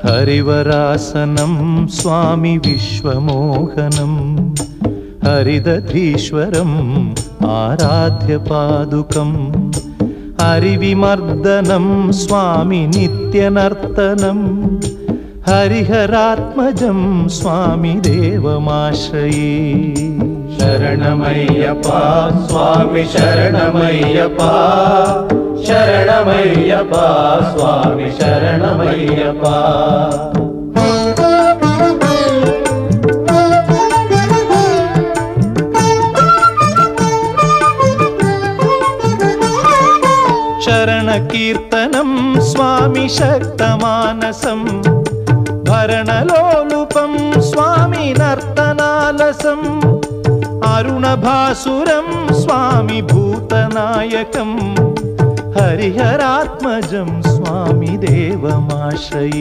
हरिवरासनं स्वामी विश्वमोहनं हरिदधीश्वरम् आराध्य पादुकम् हरिविमर्दनं स्वामी नित्यनर्तनं हरिहरात्मजं स्वामी देवमाश्रये। शरणमय्यप्पा स्वामी शरणमय्यप्पा शरणमय्यप्पा स्वामी शरणमय्यप्पा। शरणकीर्तनं स्वामी शक्तमानसं भरणलोलुपं स्वामी नर्तनालसम् अरुणभासुरं स्वामी भूतनायकं हरिहरात्मजं स्वामी देवमाश्रये।